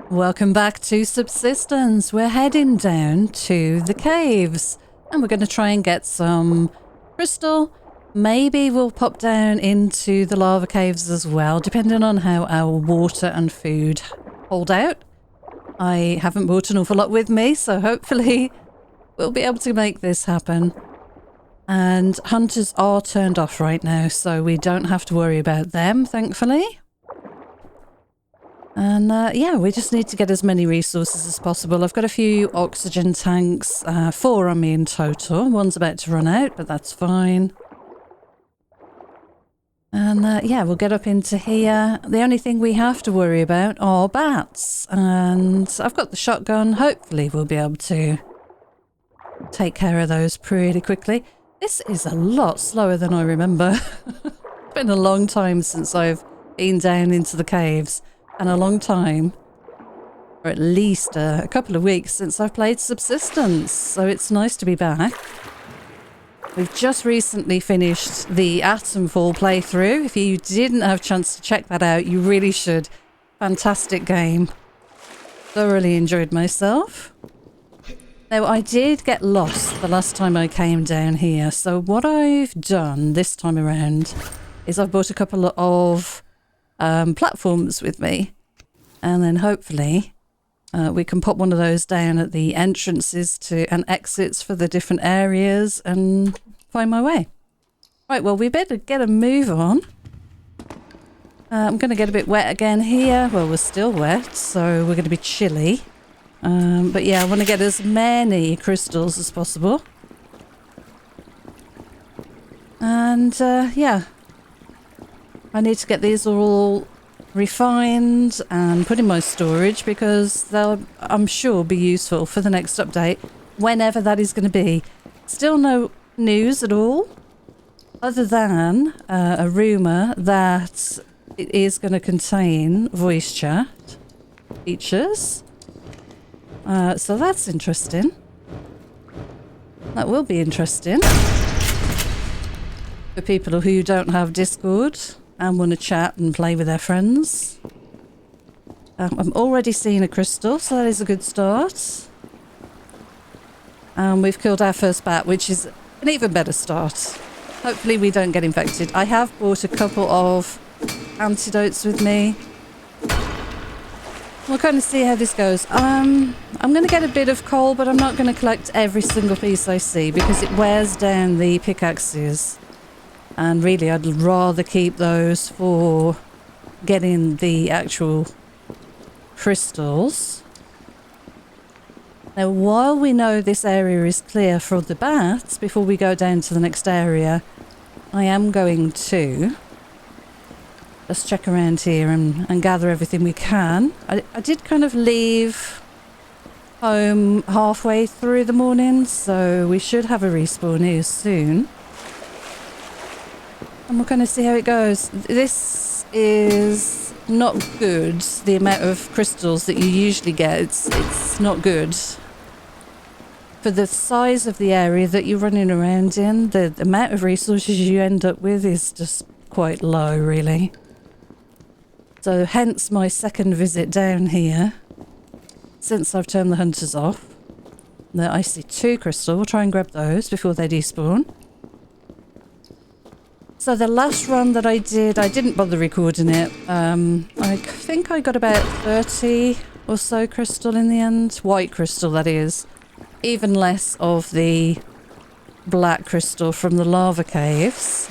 Welcome back to Subsistence. We're heading down to the caves and we're going to try and get some crystal. Maybe we'll pop down into the lava caves as well, depending on how our water and food hold out. I haven't brought an awful lot with me, so hopefully we'll be able to make this happen. And hunters are turned off right now, so we don't have to worry about them, thankfully. And yeah, we just need to get as many resources as possible. I've got a few oxygen tanks, 4 on me in total. One's about to run out, but that's fine. And yeah, we'll get up into here. The only thing we have to worry about are bats. And I've got the shotgun. Hopefully we'll be able to take care of those pretty quickly. This is a lot slower than I remember. It's been a long time since I've been down into the caves. And a long time, or at least a couple of weeks since I've played Subsistence, so it's nice to be back. We've just recently finished the Atomfall playthrough. If you didn't have a chance to check that out, you really should. Fantastic game. Thoroughly enjoyed myself. Now, I did get lost the last time I came down here, so what I've done this time around is I've bought a couple of platforms with me, and then hopefully we can pop one of those down at the entrances to and exits for the different areas and find my way. Right, well, we better get a move on. I'm going to get a bit wet again here. Well, we're still wet, so we're going to be chilly. But yeah, I want to get as many crystals as possible. And yeah, I need to get these all refined and put in my storage because they'll, I'm sure, be useful for the next update, whenever that is going to be. Still no news at all, other than a rumour that it is going to contain voice chat features. So that's interesting. That will be interesting for people who don't have Discord and want to chat and play with their friends. I'm already seeing a crystal, so that is a good start. And we've killed our first bat, which is an even better start. Hopefully we don't get infected. I have bought a couple of antidotes with me. We'll kind of see how this goes. I'm going to get a bit of coal, but I'm not going to collect every single piece I see because it wears down the pickaxes. And really, I'd rather keep those for getting the actual crystals. Now, while we know this area is clear for the bats, before we go down to the next area, I am going to just check around here and gather everything we can. I did kind of leave home halfway through the morning, so we should have a respawn here soon. And we're going to see how it goes. This is not good, the amount of crystals that you usually get. It's not good. For the size of the area that you're running around in, the amount of resources you end up with is just quite low, really. So hence my second visit down here, since I've turned the hunters off. Now I see 2 crystal. We'll try and grab those before they despawn. So the last run that I didn't bother recording it. I think I got about 30 or so crystal in the end. White crystal, that is. Even less of the black crystal from the lava caves.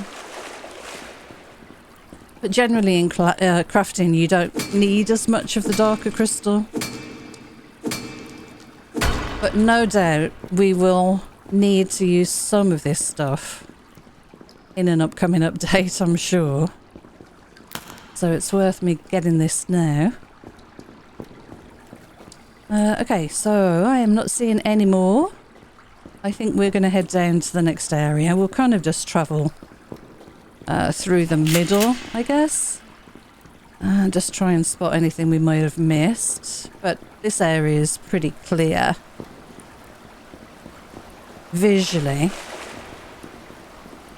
But generally in crafting, you don't need as much of the darker crystal. But no doubt we will need to use some of this stuff in an upcoming update, I'm sure. So it's worth me getting this now. Okay, so I am not seeing any more. I think we're going to head down to the next area. We'll kind of just travel through the middle, I guess. And just try and spot anything we might have missed. But this area is pretty clear visually,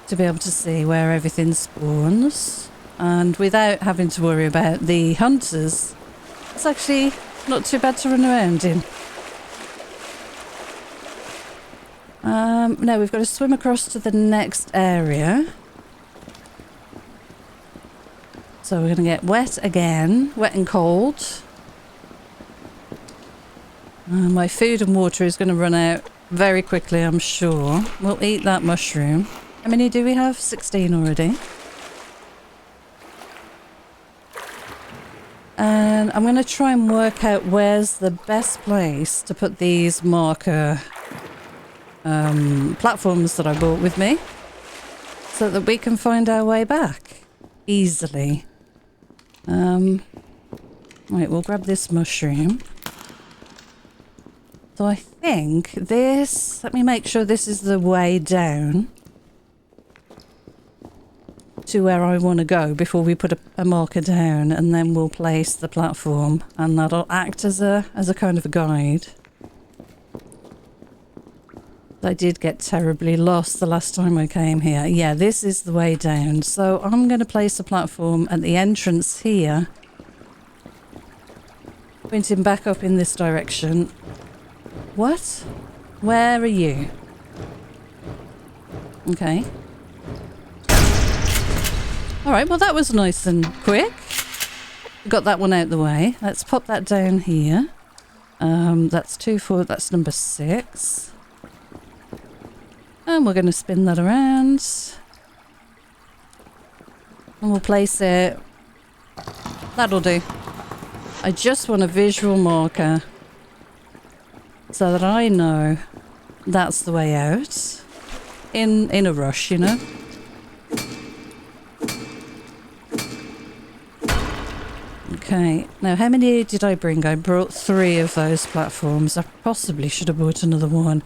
to be able to see where everything spawns, and without having to worry about the hunters. It's actually Not too bad to run around in. Now we've got to swim across to the next area. So we're going to get wet again. Wet and cold. My food and water is going to run out very quickly, I'm sure. We'll eat that mushroom. How many do we have? 16 already. And I'm going to try and work out where's the best place to put these marker platforms that I brought with me, so that we can find our way back easily. Right, we'll grab this mushroom. So I think this, let me make sure this is the way down to where I want to go before we put a marker down, and then we'll place the platform, and that'll act as a kind of a guide. I did get terribly lost the last time I came here. Yeah, this is the way down. So I'm going to place a platform at the entrance here, pointing back up in this direction. What? Where are you? Okay. Alright, well that was nice and quick. Got that one out the way. Let's pop that down here. That's 2, 4, that's number 6. And we're going to spin that around. And we'll place it. That'll do. I just want a visual marker so that I know that's the way out. In a rush, you know. Okay, now how many did I bring? I brought 3 of those platforms. I possibly should have brought another one.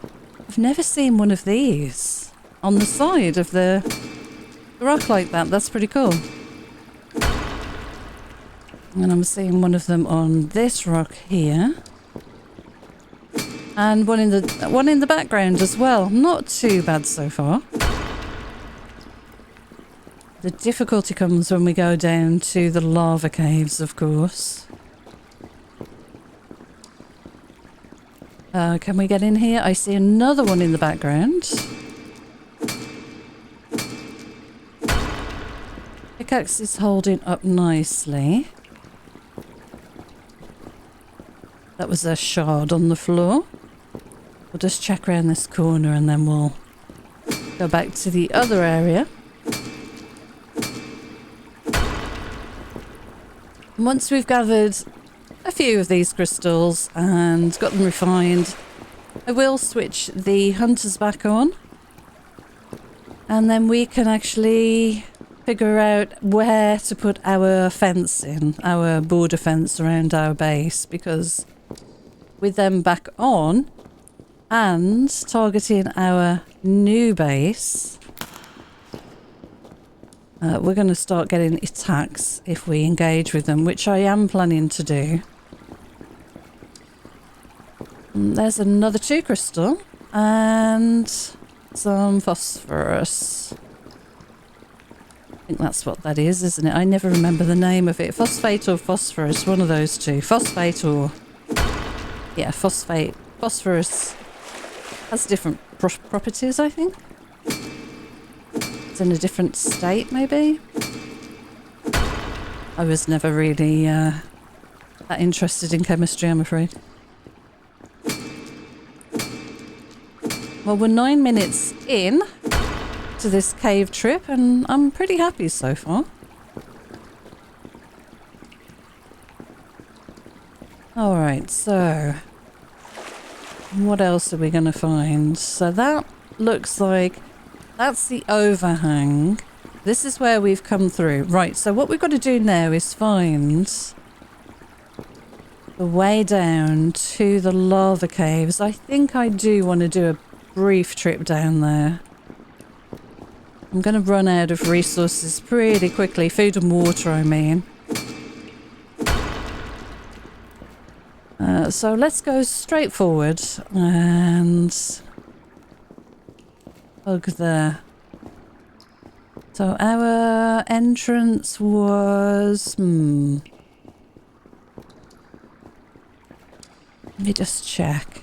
I've never seen one of these on the side of the rock like that. That's pretty cool. And I'm seeing one of them on this rock here. And one in the background as well. Not too bad so far. The difficulty comes when we go down to the lava caves, of course. Can we get in here? I see another one in the background. Pickaxe is holding up nicely. That was a shard on the floor. We'll just check around this corner and then we'll go back to the other area. Once we've gathered a few of these crystals and got them refined, I will switch the hunters back on, and then we can actually figure out where to put our fence in, our border fence around our base, because with them back on and targeting our new base, we're going to start getting attacks if we engage with them, which I am planning to do. There's another 2 crystal and some phosphorus. I think that's what that is, isn't it? I never remember the name of it. Phosphate or phosphorus, one of those 2. Phosphate or... yeah, phosphate. Phosphorus has different properties, I think. It's in a different state, maybe? I was never really that interested in chemistry, I'm afraid. Well, we're 9 minutes in to this cave trip, and I'm pretty happy so far. Alright, so... what else are we going to find? So that looks like... that's the overhang. This is where we've come through. Right, so what we've got to do now is find the way down to the lava caves. I think I do want to do a brief trip down there. I'm going to run out of resources pretty quickly. Food and water, I mean. So let's go straight forward and hug there. So our entrance was... Let me just check.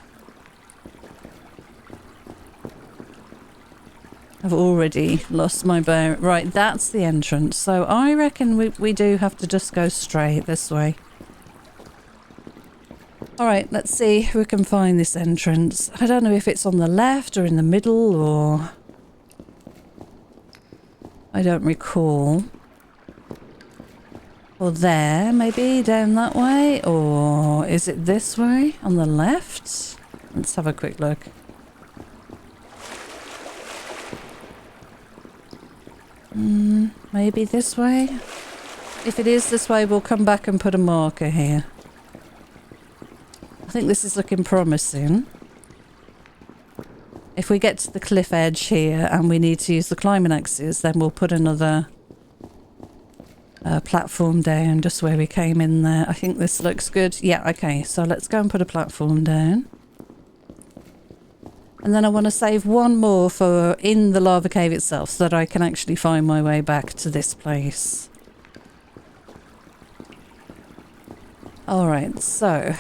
I've already lost my bear. Right, that's the entrance. So I reckon we do have to just go straight this way. Alright, let's see if we can find this entrance. I don't know if it's on the left or in the middle or... I don't recall. Or there, maybe, down that way? Or is it this way, on the left? Let's have a quick look. Maybe this way? If it is this way, we'll come back and put a marker here. I think this is looking promising. If we get to the cliff edge here and we need to use the climbing axes, then we'll put another platform down just where we came in there. I think this looks good. Yeah, okay, so let's go and put a platform down. And then I want to save one more for in the lava cave itself so that I can actually find my way back to this place. Alright, so...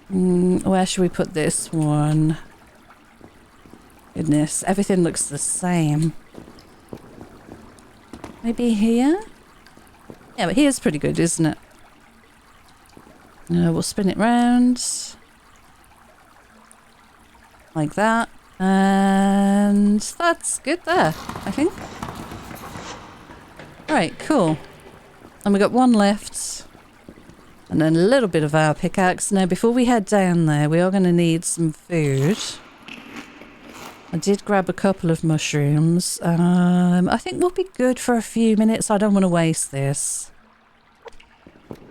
where should we put this one? Goodness, everything looks the same. Maybe here? Yeah, but here's pretty good, isn't it? We'll spin it round. Like that. And that's good there, I think. Alright, cool. And we got one left. And then a little bit of our pickaxe. Now, before we head down there, we are going to need some food. I did grab a couple of mushrooms. I think we'll be good for a few minutes. I don't want to waste this.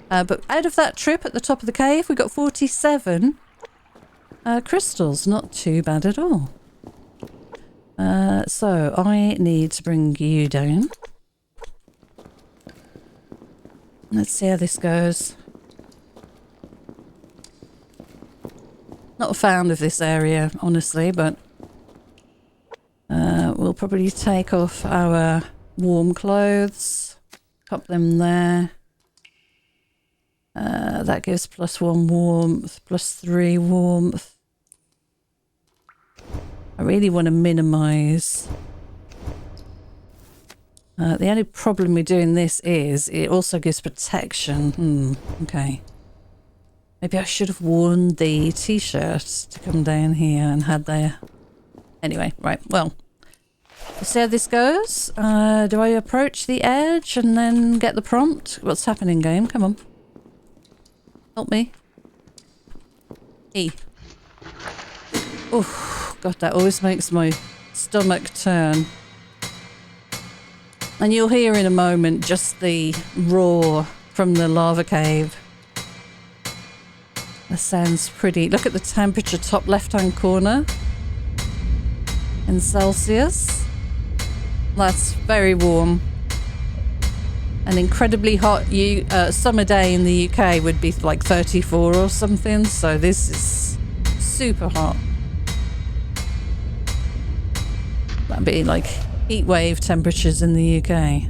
But out of that trip at the top of the cave, we got 47 crystals. Not too bad at all. So I need to bring you down. Let's see how this goes. Not a fan of this area, honestly, but we'll probably take off our warm clothes, pop them there. That gives +1 warmth, +3 warmth. I really want to minimise. The only problem with doing this is it also gives protection. Okay. Maybe I should have worn the t-shirt to come down here and had there. Anyway, right, well. We'll see how this goes. Do I approach the edge and then get the prompt? What's happening, game? Come on. Help me. E. Oh, God, that always makes my stomach turn. And you'll hear in a moment just the roar from the lava cave. That sounds pretty. Look at the temperature, top left-hand corner. In Celsius. That's very warm. An incredibly hot summer day in the UK would be like 34 or something. So this is super hot. That'd be like heat wave temperatures in the UK.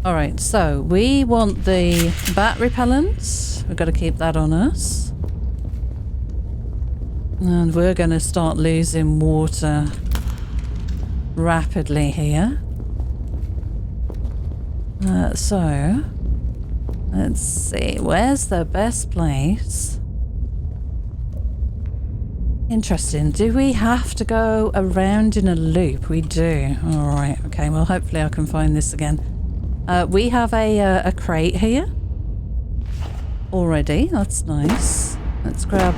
Alright, so we want the bat repellent. We've got to keep that on us. And we're going to start losing water rapidly here. So, let's see. Where's the best place? Interesting. Do we have to go around in a loop? We do. Alright, okay. Well, hopefully I can find this again. We have a crate here. Already. That's nice. Let's grab,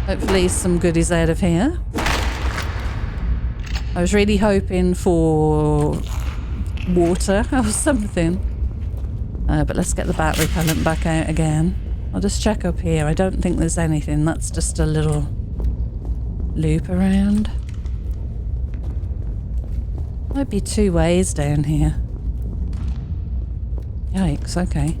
hopefully, some goodies out of here. I was really hoping for water or something. But let's get the bat repellent back out again. I'll just check up here. I don't think there's anything. That's just a little loop around. Might be 2 ways down here. Yikes, okay.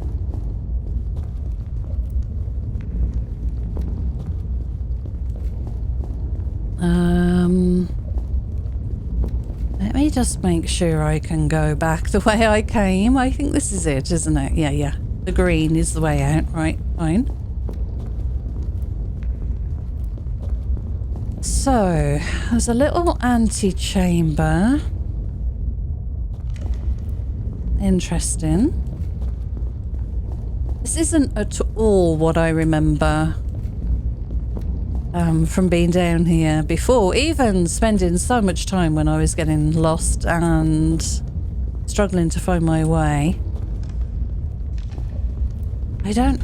Let me just make sure I can go back the way I came. I think this is it, isn't it? Yeah. The green is the way out. Right, fine. So, there's a little antechamber. Interesting. This isn't at all what I remember from being down here before, even spending so much time when I was getting lost and struggling to find my way. I don't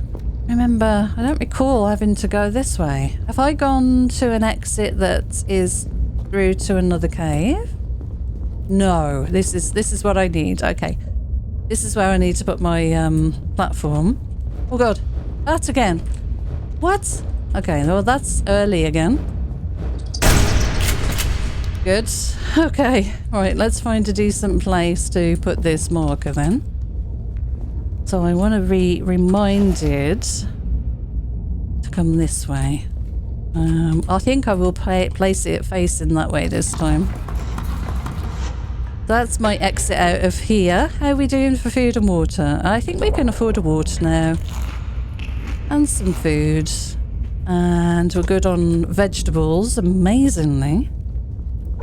recall having to go this way. Have I gone to an exit that is through to another cave? No, this is what I need. Okay. This is where I need to put my platform. Oh god, that again. What? Okay, well that's early again. Good. Okay, right, let's find a decent place to put this marker then. So I want to be reminded to come this way. I think I will place it facing that way this time. That's my exit out of here. How are we doing for food and water? I think we can afford a water now. And some food. And we're good on vegetables, amazingly.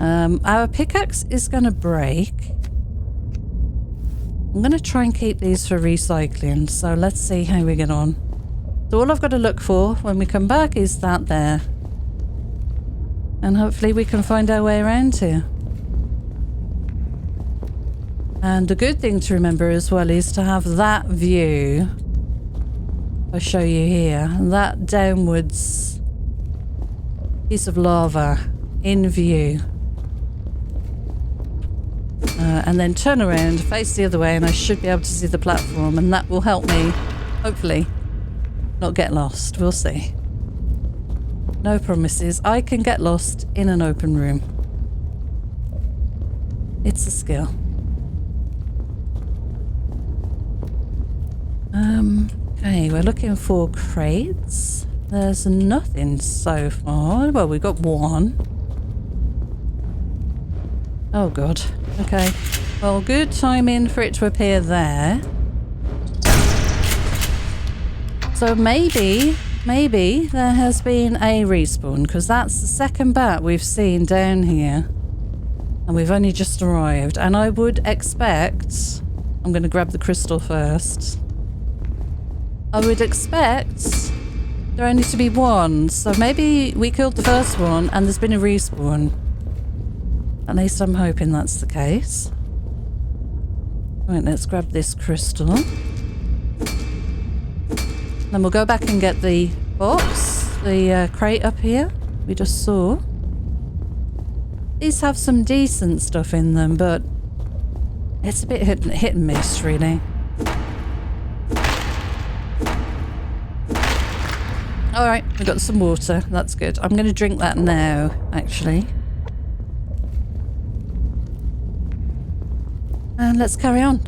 Our pickaxe is going to break. I'm going to try and keep these for recycling. So let's see how we get on. So all I've got to look for when we come back is that there. And hopefully we can find our way around here. And the good thing to remember as well is to have that view. I'll show you here. That downwards piece of lava in view. And then turn around, face the other way, and I should be able to see the platform, and that will help me, hopefully, not get lost. We'll see. No promises. I can get lost in an open room. It's a skill. Okay, we're looking for crates. There's nothing so far. Well, we got one. Oh god. Okay. Well, good timing for it to appear there. So maybe there has been a respawn, because that's the second bat we've seen down here. And we've only just arrived. And I would expect... I'm going to grab the crystal first. I would expect there only to be one. So maybe we killed the first one and there's been a respawn. At least I'm hoping that's the case. Right, let's grab this crystal. Then we'll go back and get the box, the crate up here we just saw. These have some decent stuff in them, but it's a bit hit and miss, really. Alright, we've got some water. That's good. I'm going to drink that now, actually. And let's carry on.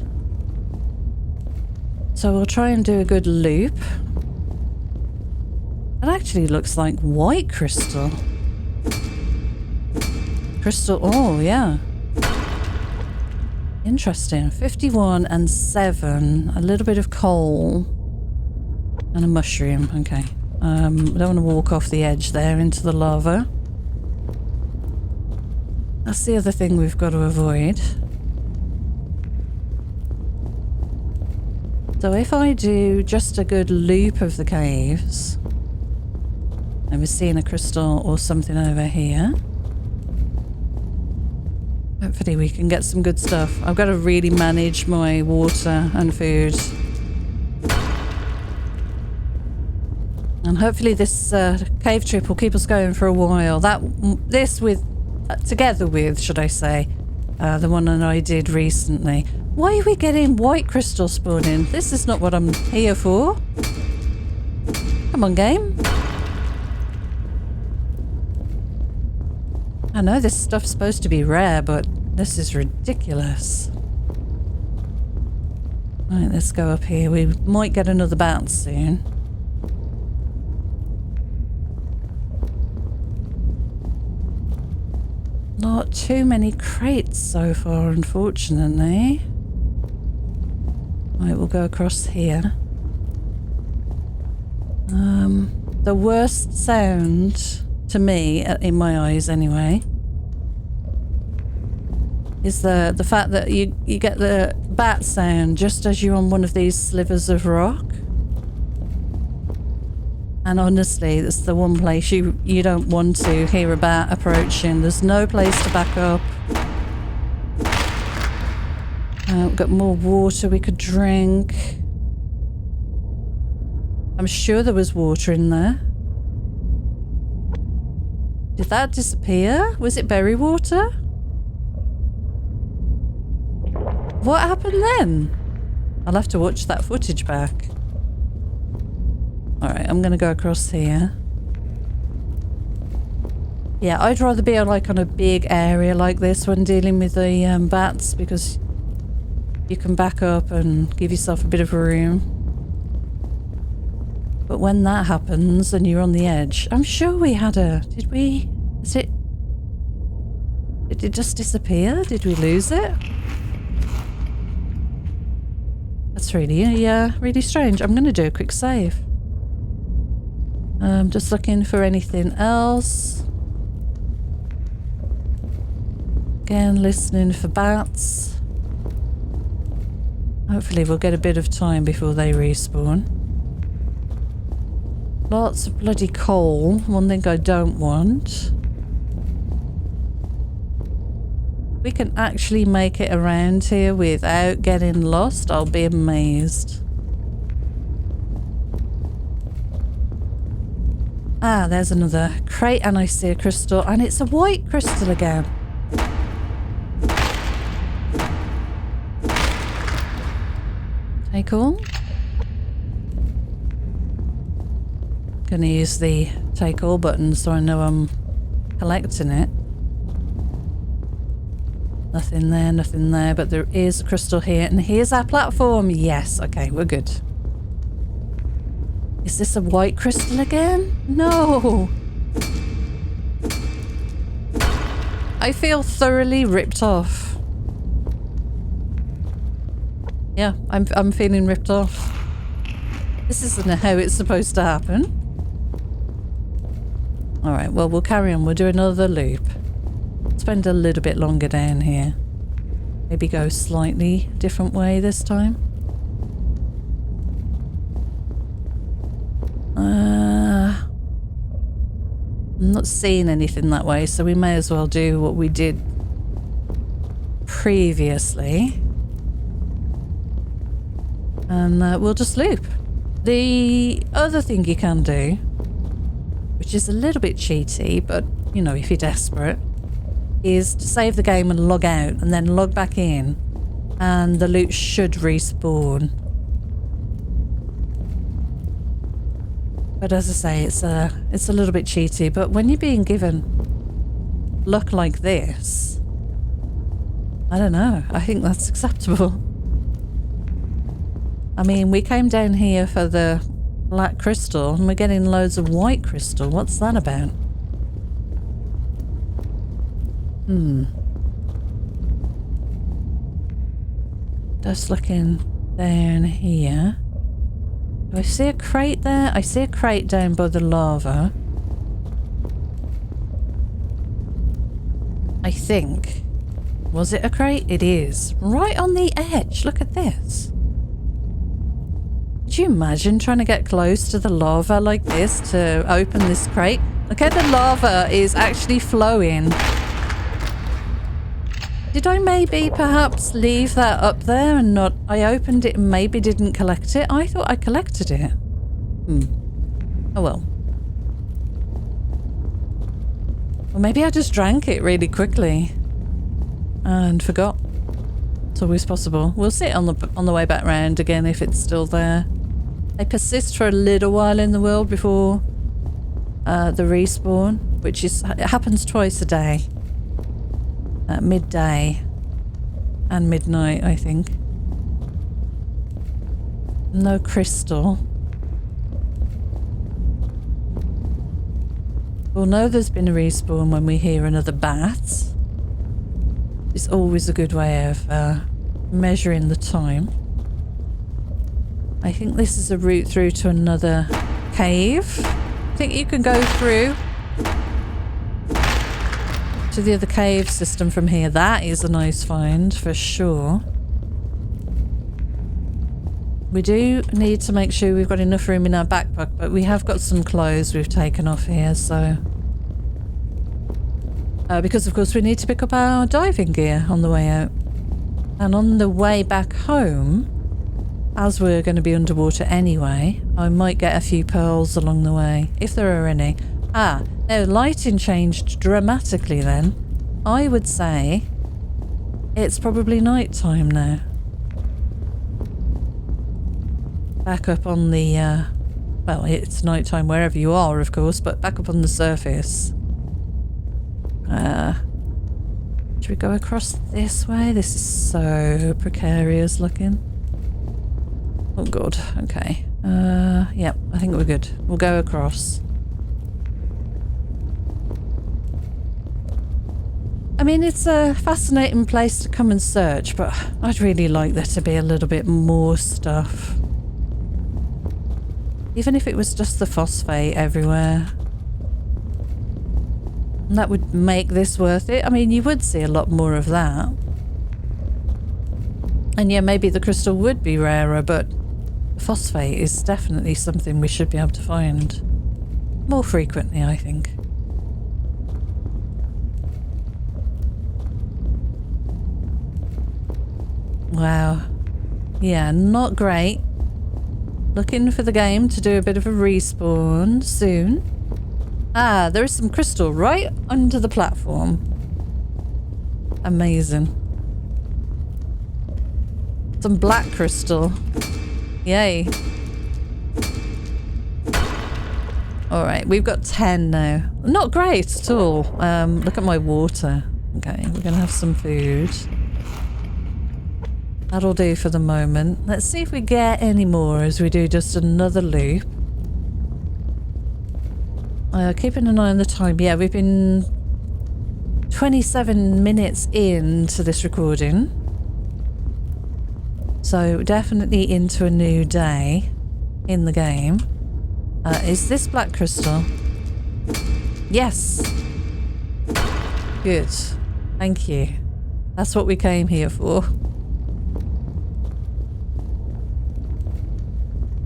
So we'll try and do a good loop. It actually looks like white crystal. Crystal, oh yeah. Interesting. 51 and 7. A little bit of coal. And a mushroom, okay. I don't want to walk off the edge there into the lava. That's the other thing we've got to avoid. So if I do just a good loop of the caves, and we're seeing a crystal or something over here, hopefully we can get some good stuff. I've got to really manage my water and food. And hopefully this cave trip will keep us going for a while. Together with, should I say, the one that I did recently. Why are we getting white crystal spawning? This is not what I'm here for. Come on, game. I know this stuff's supposed to be rare, but this is ridiculous. Right, let's go up here. We might get another bounce soon. Not too many crates so far, unfortunately. Right, we'll go across here. The worst sound to me, in my eyes anyway, is the fact that you get the bat sound just as you're on one of these slivers of rock. And honestly, it's the one place you don't want to hear a bat approaching. There's no place to back up. We've got more water we could drink. I'm sure there was water in there. Did that disappear? Was it berry water? What happened then? I'll have to watch that footage back. Alright, I'm gonna go across here. Yeah, I'd rather be like on a big area like this when dealing with the bats, because you can back up and give yourself a bit of room. But when that happens and you're on the edge, I'm sure we had a... Did we... Did it just disappear? Did we lose it? That's really, really strange. I'm going to do a quick save. Just looking for anything else. Again, listening for bats. Hopefully we'll get a bit of time before they respawn. Lots of bloody coal. One thing I don't want. We can actually make it around here without getting lost. I'll be amazed. Ah, there's another crate and I see a crystal, and it's a white crystal again. Take all. Gonna use the take all button so I know I'm collecting it. Nothing there, but there is a crystal here, and here's our platform. Yes, okay, we're good. Is this a white crystal again? No. I feel thoroughly ripped off. Yeah, I'm feeling ripped off. This isn't how it's supposed to happen. Alright, well, we'll carry on. We'll do another loop. Spend a little bit longer down here. Maybe go slightly different way this time. I'm not seeing anything that way, so we may as well do what we did previously. And we'll just loop. The other thing you can do, which is a little bit cheaty, but, you know, if you're desperate, is to save the game and log out, and then log back in, and the loot should respawn. But as I say, it's a little bit cheaty, but when you're being given luck like this, I don't know, I think that's acceptable. I mean, we came down here for the black crystal, and we're getting loads of white crystal. What's that about? Just looking down here. Do I see a crate there? I see a crate down by the lava. I think. Was it a crate? It is. Right on the edge. Look at this. Could you imagine trying to get close to the lava like this to open this crate? Look how the lava is actually flowing. Did I maybe perhaps leave that up there and not... I opened it and maybe didn't collect it? I thought I collected it. Oh well. Or maybe I just drank it really quickly and forgot. It's always possible. We'll see it on the way back round again if it's still there. They persist for a little while in the world before the respawn, which is... It happens twice a day. At midday and midnight, I think. No crystal. We'll know there's been a respawn when we hear another bat. It's always a good way of measuring the time. I think this is a route through to another cave. I think you can go through to the other cave system from here. That is a nice find for sure. We do need to make sure we've got enough room in our backpack, but we have got some clothes we've taken off here, so... because of course we need to pick up our diving gear on the way out. And on the way back home, as we're going to be underwater anyway, I might get a few pearls along the way, if there are any. Ah, no, lighting changed dramatically then. I would say it's probably night time now. Back up on the, well, it's night time wherever you are, of course, but back up on the surface. Should we go across this way? This is so precarious looking. Oh god, okay. Yep, I think we're good. We'll go across. I mean, it's a fascinating place to come and search, but I'd really like there to be a little bit more stuff. Even if it was just the phosphate everywhere. That would make this worth it. I mean, you would see a lot more of that. And yeah, maybe the crystal would be rarer, but phosphate is definitely something we should be able to find more frequently, I think. Wow. Yeah, not great. Looking for the game to do a bit of a respawn soon. Ah, there is some crystal right under the platform. Amazing. Some black crystal. Yay. Alright, we've got 10 now. Not great at all. Look at my water. Okay, we're gonna have some food. That'll do for the moment. Let's see if we get any more as we do just another loop. Keeping an eye on the time. Yeah, we've been 27 minutes into this recording. So definitely into a new day in the game. Is this black crystal? Yes. Good. Thank you. That's what we came here for.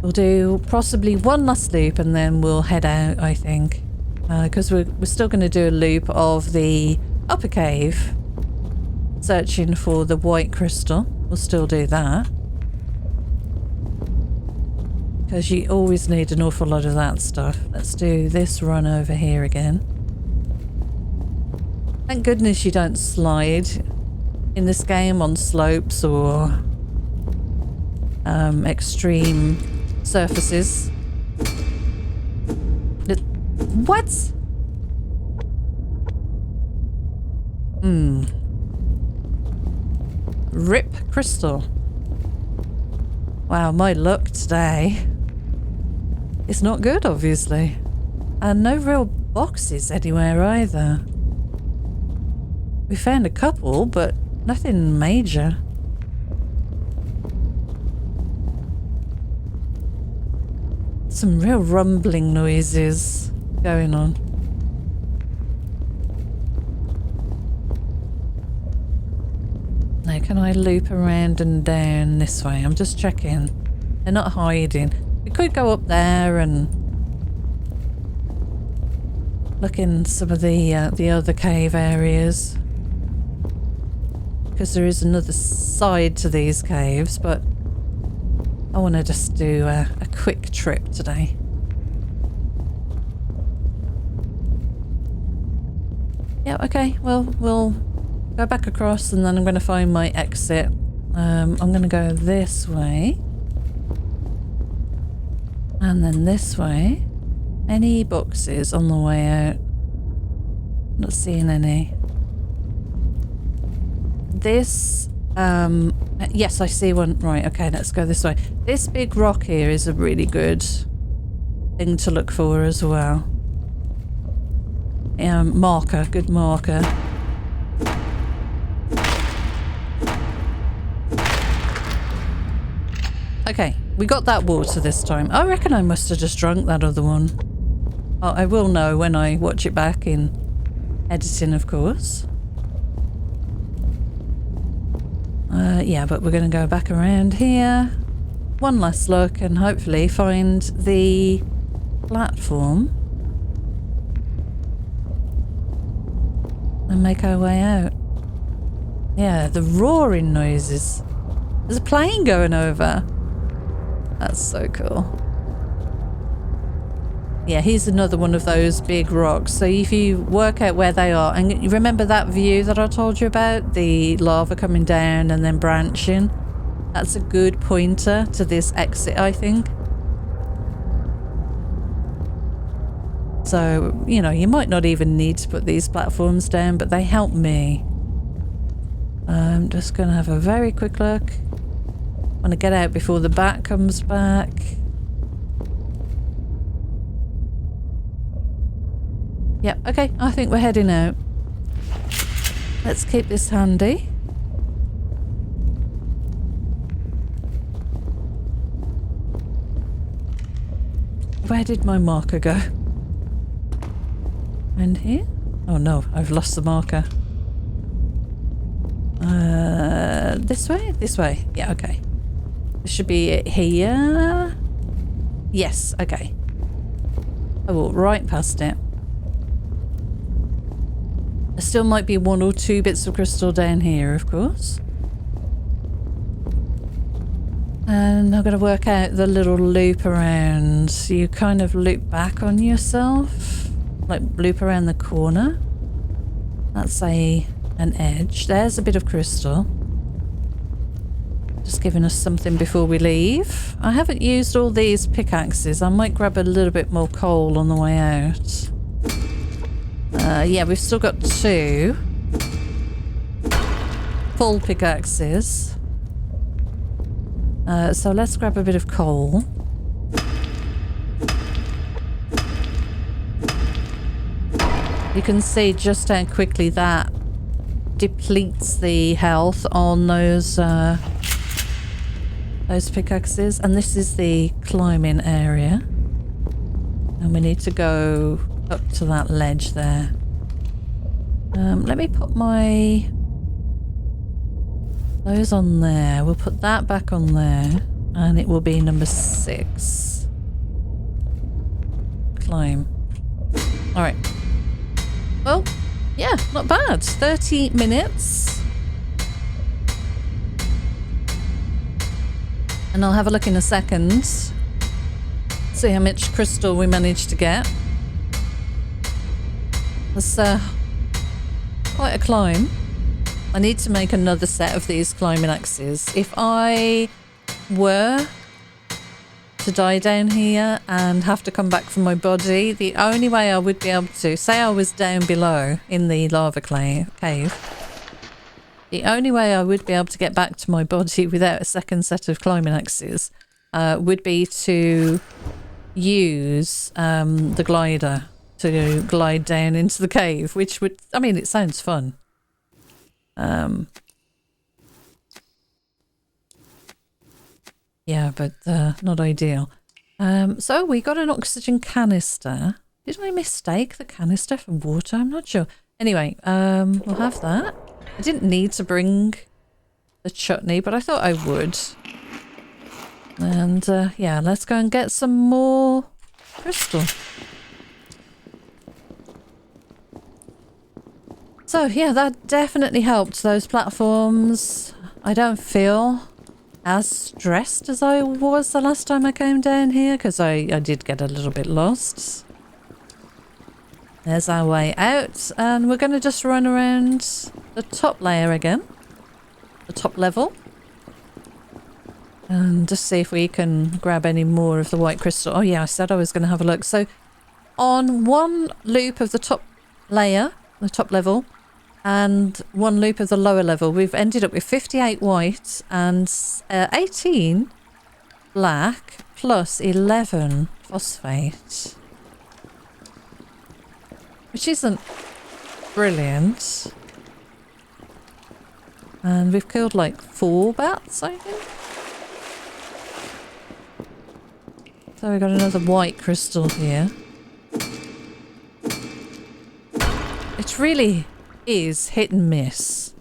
We'll do possibly one last loop and then we'll head out, I think. Because we're still going to do a loop of the upper cave. Searching for the white crystal. We'll still do that. Because you always need an awful lot of that stuff. Let's do this run over here again. Thank goodness you don't slide in this game on slopes or extreme surfaces. What? Rip crystal. Wow, my luck today is not good, obviously. And no real boxes anywhere either. We found a couple, but nothing major. Some real rumbling noises going on. Now, can I loop around and down this way? I'm just checking. They're not hiding. We could go up there and look in some of the other cave areas. Because there is another side to these caves, but I want to just do a quick trip today. Yeah, okay, well, we'll go back across and then I'm going to find my exit. I'm going to go this way. And then this way. Any boxes on the way out? Not seeing any. This... yes, I see one. Right, okay, let's go this way. This big rock here is a really good thing to look for as well. Marker, good marker. Okay, we got that water this time. I reckon I must have just drunk that other one. Oh, I will know when I watch it back in editing, of course. Yeah, but we're going to go back around here. One last look and hopefully find the platform. And make our way out. Yeah, the roaring noises. There's a plane going over. That's so cool. Yeah, here's another one of those big rocks. So if you work out where they are, and you remember that view that I told you about? The lava coming down and then branching? That's a good pointer to this exit, I think. So, you know, you might not even need to put these platforms down, but they help me. I'm just going to have a very quick look. I want to get out before the bat comes back. Yep, okay, I think we're heading out. Let's keep this handy. Where did my marker go? And here? Oh no, I've lost the marker. This way? This way. Yeah, okay. This should be it here. Yes, okay. I walked right past it. There still might be 1 or 2 bits of crystal down here, of course. And I'm going to work out the little loop around. You kind of loop back on yourself. Like loop around the corner. That's an edge. There's a bit of crystal. Just giving us something before we leave. I haven't used all these pickaxes. I might grab a little bit more coal on the way out. Yeah, we've still got 2 full pickaxes. So let's grab a bit of coal. You can see just how quickly that depletes the health on those pickaxes. And this is the climbing area. And we need to go up to that ledge there. Let me put those on there. We'll put that back on there. And it will be number 6. Climb. Alright. Well, yeah, not bad. 30 minutes. And I'll have a look in a second. See how much crystal we managed to get. That's quite a climb. I need to make another set of these climbing axes. If I were to die down here and have to come back for my body, the only way I would be able to, say I was down below in the lava cave, the only way I would be able to get back to my body without a second set of climbing axes would be to use the glider to glide down into the cave, which would, I mean, it sounds fun. Yeah, but not ideal. So we got an oxygen canister. Did I mistake the canister for water? I'm not sure. Anyway, we'll have that. I didn't need to bring the chutney, but I thought I would. And yeah, let's go and get some more crystal. So yeah, that definitely helped those platforms. I don't feel as stressed as I was the last time I came down here, because I did get a little bit lost. There's our way out, and we're going to just run around the top layer again. The top level. And just see if we can grab any more of the white crystal. Oh yeah, I said I was going to have a look. So on one loop of the top layer, the top level, and one loop of the lower level, we've ended up with 58 white and 18 black plus 11 phosphate. Which isn't brilliant. And we've killed like 4 bats, I think. So we've got another white crystal here. It It really is hit and miss.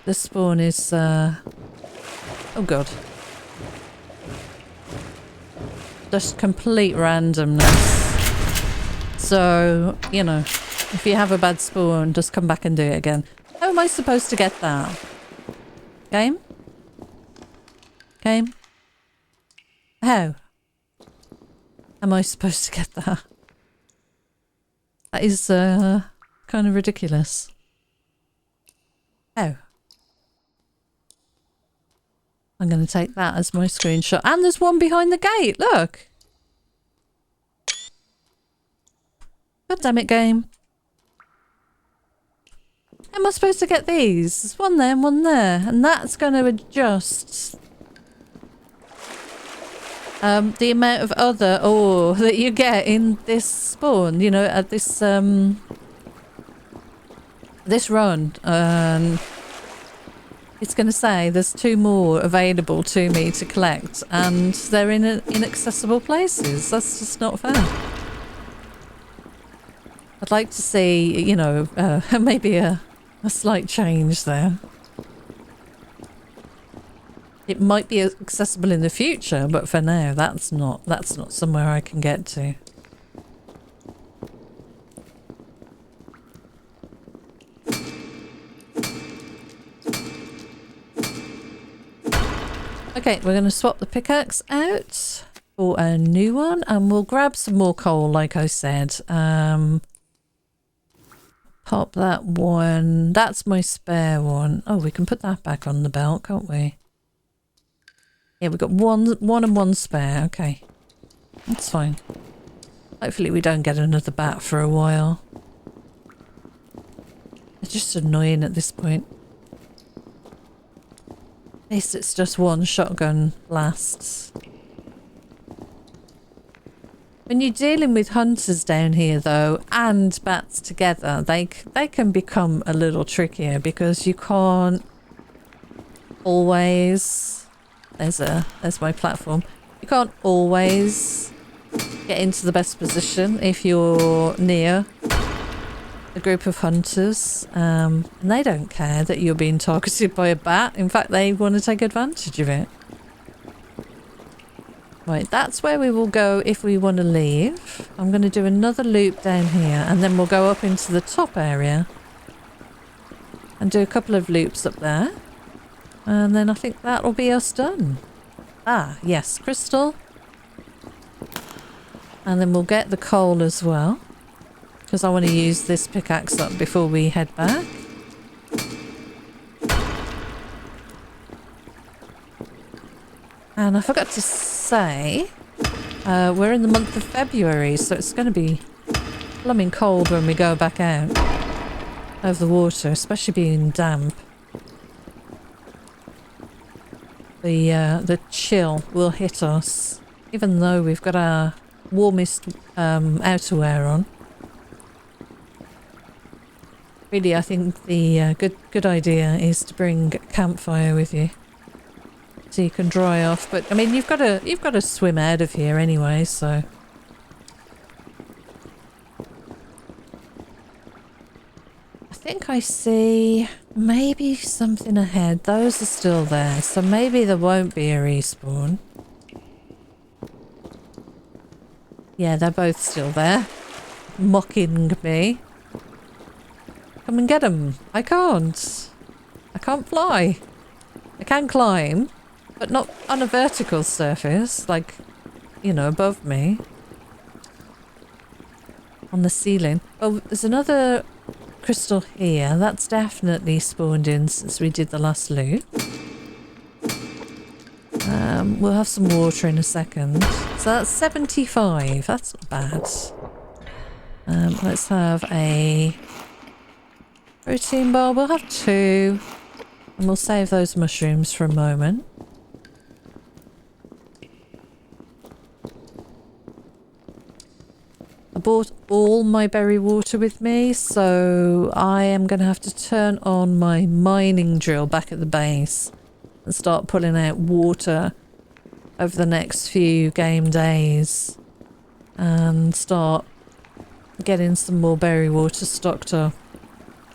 The spawn is, oh god. Just complete randomness. So, you know, if you have a bad spawn, just come back and do it again. How am I supposed to get that? Game? Game? How am I supposed to get that? That is kind of ridiculous. How? I'm going to take that as my screenshot. And there's one behind the gate, look! God damn it, game. How am I supposed to get these? There's one there and one there. And that's going to adjust the amount of other ore that you get in this spawn, you know, at this this run. It's going to say there's 2 more available to me to collect, and they're in inaccessible places. That's just not fair. I'd like to see, you know, maybe a slight change there. It might be accessible in the future, but for now, that's not somewhere I can get to. Okay, we're going to swap the pickaxe out for a new one, and we'll grab some more coal, like I said. Pop that one. That's my spare one. Oh, we can put that back on the belt, can't we? Yeah, we've got one and one spare. Okay, that's fine. Hopefully we don't get another bat for a while. It's just annoying at this point. At least it's just one shotgun blast. When you're dealing with hunters down here though, and bats together, they can become a little trickier because you can't always... There's my platform. You can't always get into the best position if you're near a group of hunters. And they don't care that you're being targeted by a bat. In fact, they want to take advantage of it. Right, that's where we will go if we want to leave. I'm going to do another loop down here, and then we'll go up into the top area and do a couple of loops up there. And then I think that'll be us done. Ah, yes, crystal. And then we'll get the coal as well, because I want to use this pickaxe up before we head back. And I forgot to say, we're in the month of February, so it's going to be blooming cold when we go back out over the water, especially being damp. The chill will hit us, even though we've got our warmest outerwear on. Really, I think the good idea is to bring a campfire with you, so you can dry off. But I mean, you've got to swim out of here anyway, so. I think I see maybe something ahead. Those are still there, so maybe there won't be a respawn. Yeah, they're both still there, mocking me. Come and get them. I can't fly. I can climb, but not on a vertical surface, like, you know, above me. On the ceiling. Oh, there's another crystal here. That's definitely spawned in since we did the last loop. We'll have some water in a second. So that's 75. That's not bad. Let's have a protein bar. We'll have 2. And we'll save those mushrooms for a moment. I bought all my berry water with me, so I am going to have to turn on my mining drill back at the base and start pulling out water over the next few game days and start getting some more berry water stocked up.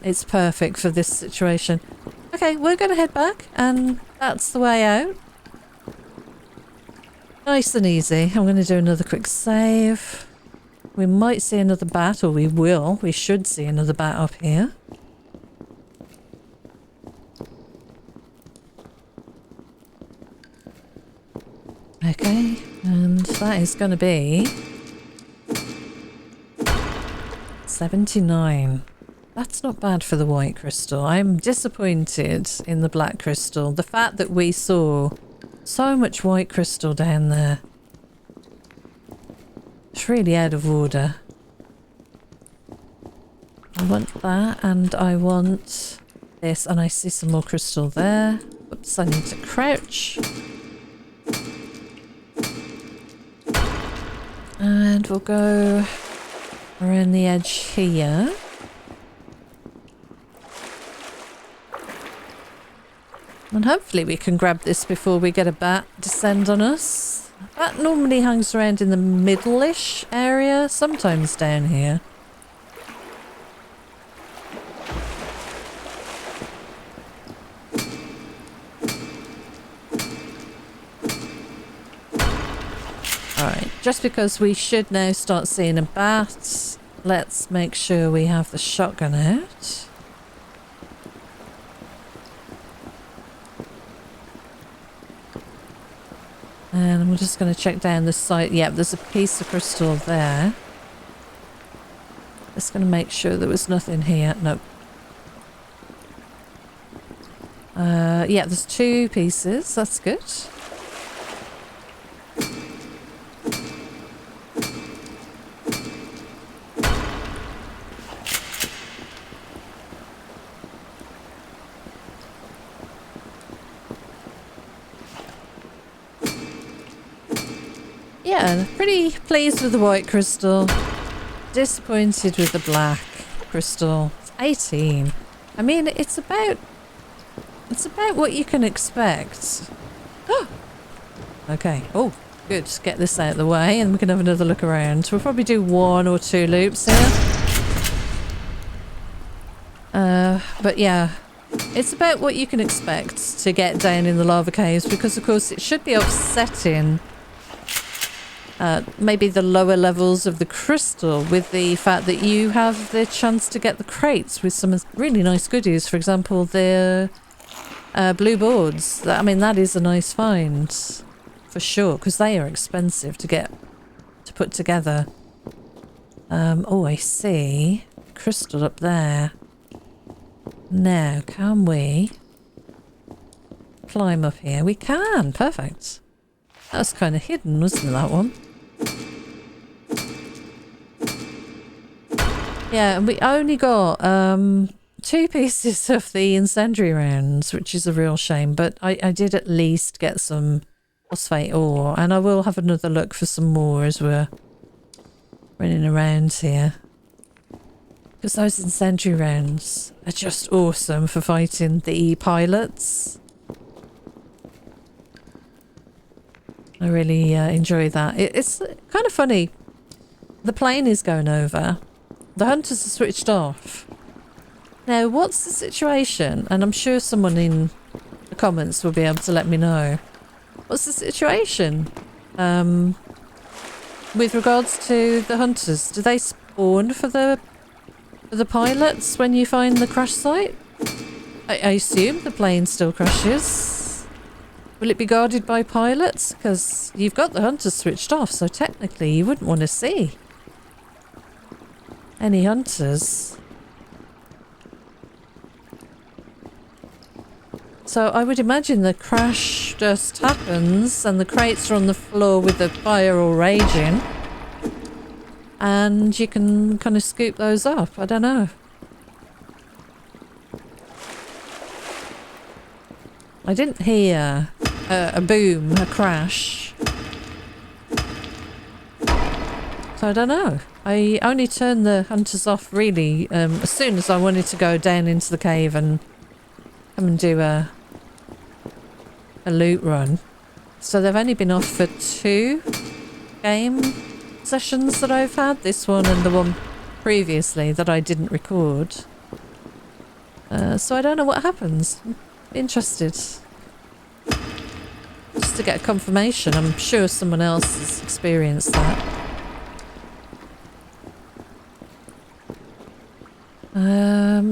It's perfect for this situation. Okay, we're going to head back, and that's the way out. Nice and easy. I'm going to do another quick save. We might see another bat, or we will. We should see another bat up here. Okay, and that is going to be 79. That's not bad for the white crystal. I'm disappointed in the black crystal. The fact that we saw so much white crystal down there. It's really out of order. I want that, and I want this, and I see some more crystal there. Oops, I need to crouch. And we'll go around the edge here. And hopefully we can grab this before we get a bat descend on us. That normally hangs around in the middle-ish area, sometimes down here. Alright, just because we should now start seeing a bat, let's make sure we have the shotgun out. And I'm just going to check down the side. Yeah, there's a piece of crystal there. Just going to make sure there was nothing here. Nope. Yeah, there's 2 pieces. That's good. Yeah, pretty pleased with the white crystal. Disappointed with the black crystal. It's 18. I mean, it's about what you can expect. Okay. Oh, good. Get this out of the way, and we can have another look around. We'll probably do 1 or 2 loops here. But yeah, it's about what you can expect to get down in the lava caves, because of course it should be upsetting maybe the lower levels of the crystal with the fact that you have the chance to get the crates with some really nice goodies. For example, the blue boards. I mean, that is a nice find for sure, because they are expensive to put together. Oh, I see crystal up there. Now, can we climb up here? We can. Perfect. That was kind of hidden, wasn't it, that one? Yeah, and we only got 2 pieces of the incendiary rounds, which is a real shame, but I did at least get some phosphate ore, and I will have another look for some more as we're running around here. Because those incendiary rounds are just awesome for fighting the pilots. I really enjoy that. It's kind of funny. The plane is going over. The hunters are switched off. Now, what's the situation? And I'm sure someone in the comments will be able to let me know. What's the situation with regards to the hunters? Do they spawn for the pilots when you find the crash site? I assume the plane still crashes. Will it be guarded by pilots? Because you've got the hunters switched off, so technically you wouldn't want to see any hunters. So I would imagine the crash just happens and the crates are on the floor with the fire all raging. And you can kind of scoop those up. I don't know. I didn't hear a boom, a crash. So I don't know. I only turned the hunters off really as soon as I wanted to go down into the cave and come and do a loot run. So they've only been off for 2 game sessions that I've had. This one and the one previously that I didn't record. So I don't know what happens. I'm interested. Just to get a confirmation. I'm sure someone else has experienced that.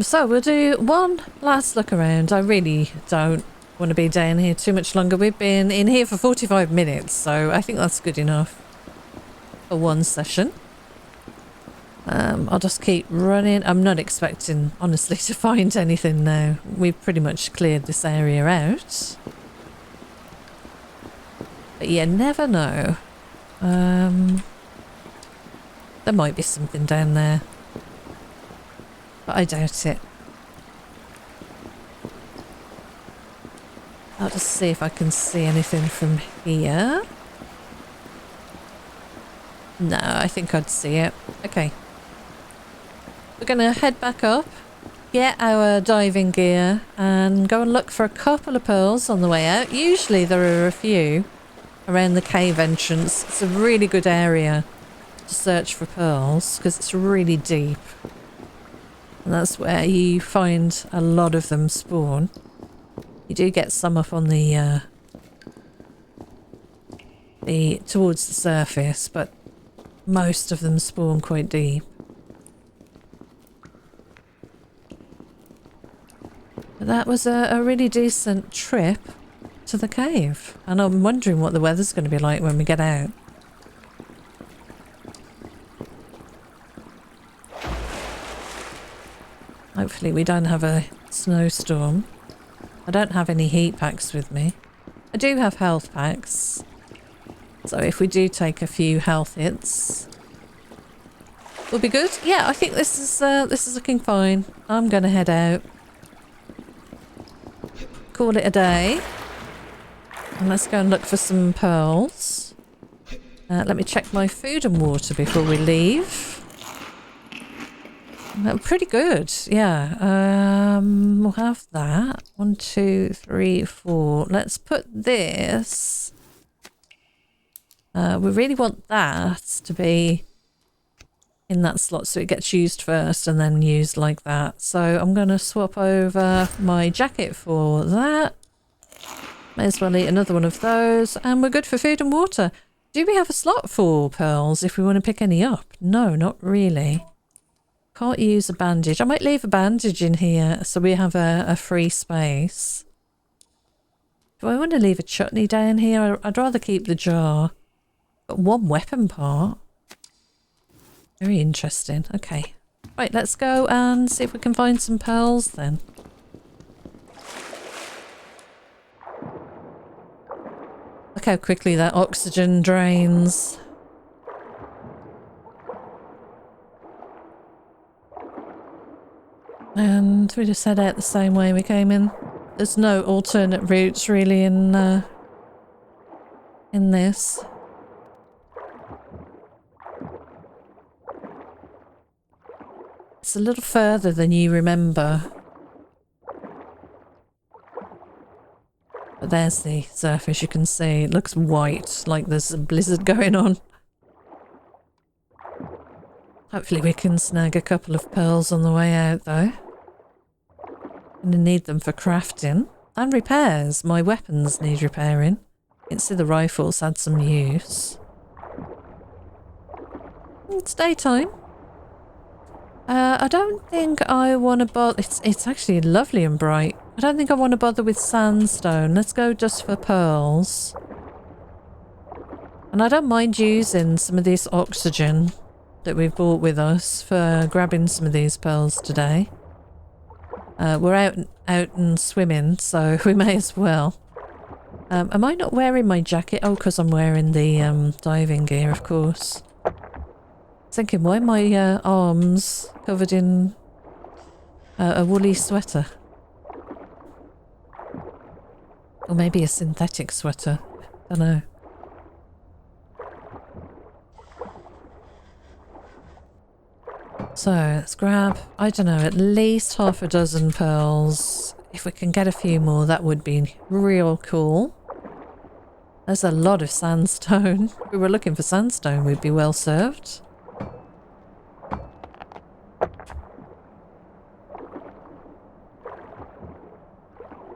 So we'll do one last look around. I really don't want to be down here too much longer. We've been in here for 45 minutes, so I think that's good enough for one session. I'll just keep running. I'm not expecting, honestly, to find anything now. We've pretty much cleared this area out. But you never know. There might be something down there. But I doubt it. I'll just see if I can see anything from here. No, I think I'd see it. Okay. We're going to head back up, get our diving gear, and go and look for a couple of pearls on the way out. Usually there are a few around the cave entrance. It's a really good area to search for pearls because it's really deep. And that's where you find a lot of them spawn. You do get some up on the towards the surface, but most of them spawn quite deep. But that was a really decent trip to the cave, and I'm wondering what the weather's going to be like when we get out. Hopefully we don't have a snowstorm. I don't have any heat packs with me. I do have health packs. So if we do take a few health hits, we'll be good. Yeah, I think this is looking fine. I'm going to head out. Call it a day. And let's go and look for some pearls. Let me check my food and water before we leave. Pretty good, yeah. We'll have that. 1, 2, 3, 4. Let's put this. We really want that to be in that slot so it gets used first and then used like that. So I'm going to swap over my jacket for that. May as well eat another one of those. And we're good for food and water. Do we have a slot for pearls if we want to pick any up? No, not really. Can't use a bandage. I might leave a bandage in here so we have a free space. Do I want to leave a chutney down here? I'd rather keep the jar. Got one weapon part. Very interesting. Okay. Right, let's go and see if we can find some pearls then. Look how quickly that oxygen drains. And we just head out the same way we came in. There's no alternate routes really in this. It's a little further than you remember. But there's the surface, you can see. It looks white, like there's a blizzard going on. Hopefully we can snag a couple of pearls on the way out though. Gonna need them for crafting. And repairs. My weapons need repairing. You can see the rifles had some use. It's daytime. I don't think I want to bother... It's actually lovely and bright. I don't think I want to bother with sandstone. Let's go just for pearls. And I don't mind using some of this oxygen that we've brought with us for grabbing some of these pearls today. We're out and swimming, so we may as well. Am I not wearing my jacket? Oh, because I'm wearing the diving gear, of course. Thinking, why are my arms covered in a woolly sweater? Or maybe a synthetic sweater. I don't know. So let's grab, I don't know, at least half a dozen pearls. If we can get a few more, that would be real cool. There's a lot of sandstone. If we were looking for sandstone, we'd be well served.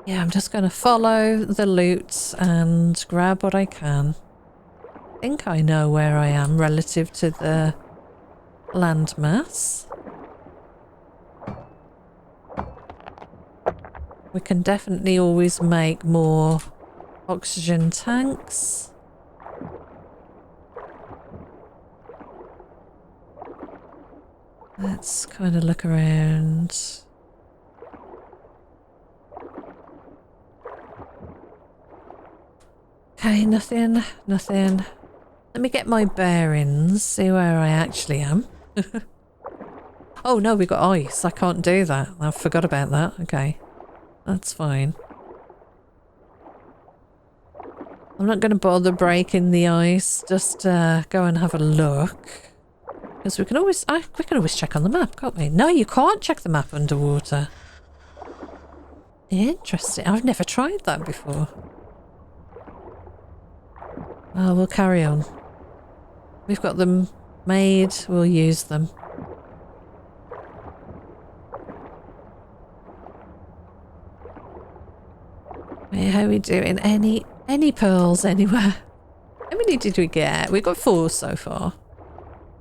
Yeah, I'm just going to follow the loot and grab what I can. I think I know where I am relative to the landmass. We can definitely always make more oxygen tanks. Let's kind of look around. Okay, nothing. Let me get my bearings, see where I actually am. Oh no, we got ice. I can't do that. I forgot about that. Okay, that's fine. I'm not going to bother breaking the ice. Just go and have a look. Because we can always check on the map, can't we? No, you can't check the map underwater. Interesting. I've never tried that before. Oh, we'll carry on. We've got them made. We'll use them. Hey, how are we doing? Any pearls anywhere? How many did we get? We got 4 so far.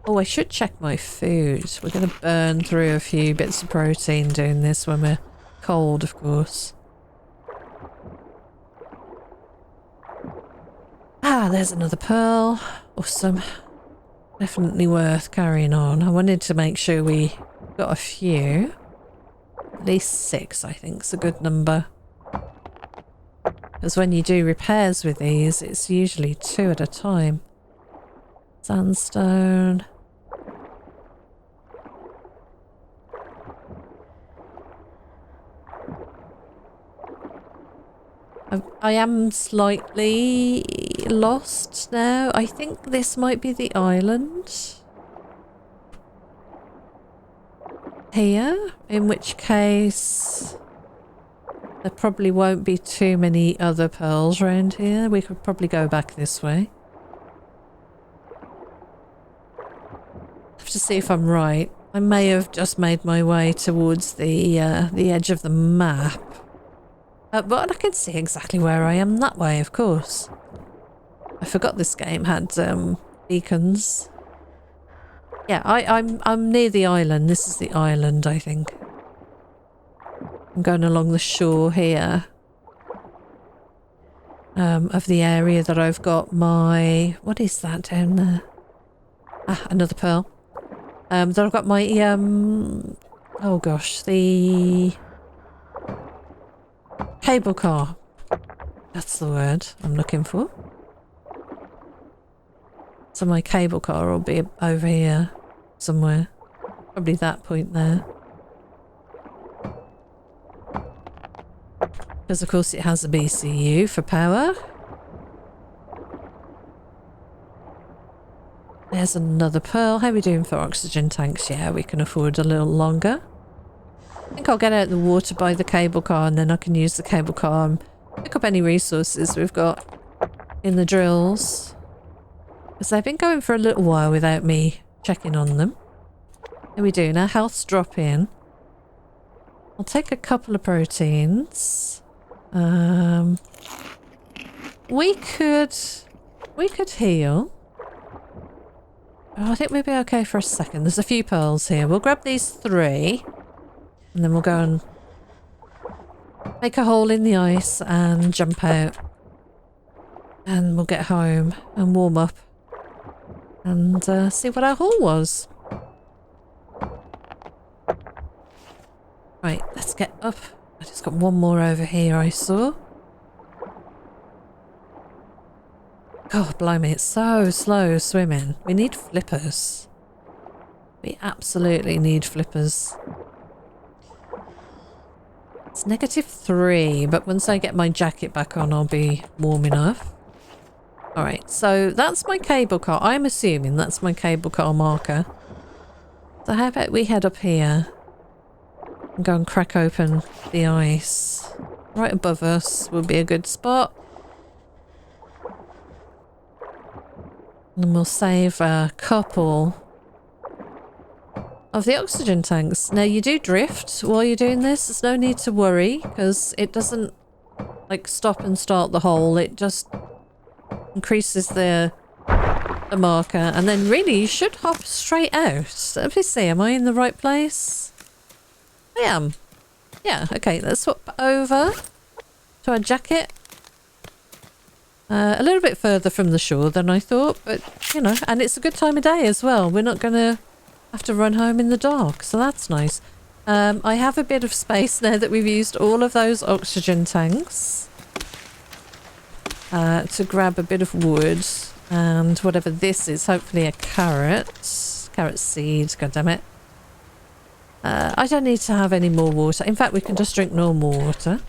Oh, I should check my food. We're going to burn through a few bits of protein doing this when we're cold, of course. Ah, there's another pearl. Awesome. Definitely worth carrying on. I wanted to make sure we got a few. At least 6, I think, is a good number. Because when you do repairs with these, it's usually 2 at a time. Sandstone. I am slightly lost now. I think this might be the island. Here, in which case there probably won't be too many other pearls around here. We could probably go back this way. Have to see if I'm right. I may have just made my way towards the edge of the map. But I can see exactly where I am that way, of course. I forgot this game had beacons. Yeah, I'm near the island. This is the island, I think. I'm going along the shore here. Of the area that I've got my... What is that down there? Ah, another pearl. That I've got my... oh gosh, the... cable car. That's the word I'm looking for. So my cable car will be over here somewhere. Probably that point there. Because of course it has a BCU for power. There's another pearl. How are we doing for oxygen tanks? Yeah, we can afford a little longer. I think I'll get out the water by the cable car and then I can use the cable car and pick up any resources we've got in the drills. Because they've been going for a little while without me checking on them. How are we doing? Our health's dropping. I'll take a couple of proteins. We could heal. Oh, I think we'll be okay for a second. There's a few pearls here. We'll grab these 3. And then we'll go and make a hole in the ice and jump out. And we'll get home and warm up. And see what our haul was. Right, let's get up. I just got one more over here I saw. God, blimey, it's so slow swimming. We need flippers. We absolutely need flippers. It's -3, but once I get my jacket back on, I'll be warm enough. Alright, so that's my cable car. I'm assuming that's my cable car marker. So how about we head up here and go and crack open the ice. Right above us will be a good spot. And we'll save a couple of the oxygen tanks. Now you do drift while you're doing this. There's no need to worry because it doesn't like stop and start the hole. It just increases the marker, and then really you should hop straight out. Let me see, am I in the right place? I am. Yeah, okay, let's swap over to our jacket. A little bit further from the shore than I thought, but you know, and it's a good time of day as well. We're not gonna have to run home in the dark, so that's nice. I have a bit of space now that we've used all of those oxygen tanks to grab a bit of wood and whatever this is, hopefully a carrot seed, god damn it. I don't need to have any more water. In fact, we can just drink normal water.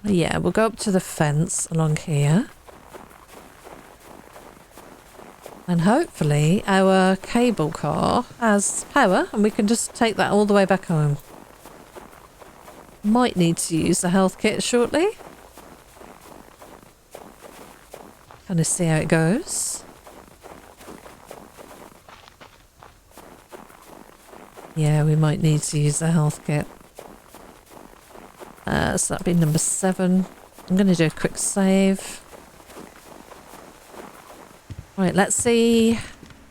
Yeah, we'll go up to the fence along here. And hopefully our cable car has power and we can just take that all the way back home. Might need to use the health kit shortly. Kind of see how it goes. Yeah, we might need to use the health kit. So that'd be number 7. I'm going to do a quick save. Right, let's see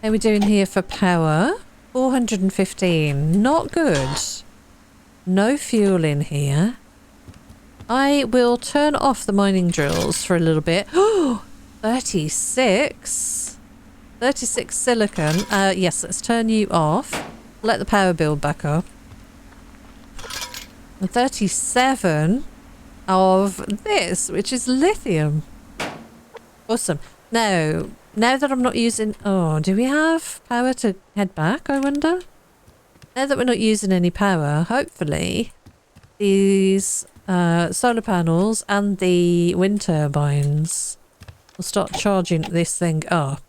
how we're doing here for power. 415. Not good. No fuel in here. I will turn off the mining drills for a little bit. Oh, 36. 36 silicon. Yes, let's turn you off. Let the power build back up. And 37 of this, which is lithium. Awesome. Now that I'm not using... Oh, do we have power to head back, I wonder? Now that we're not using any power, hopefully these solar panels and the wind turbines will start charging this thing up.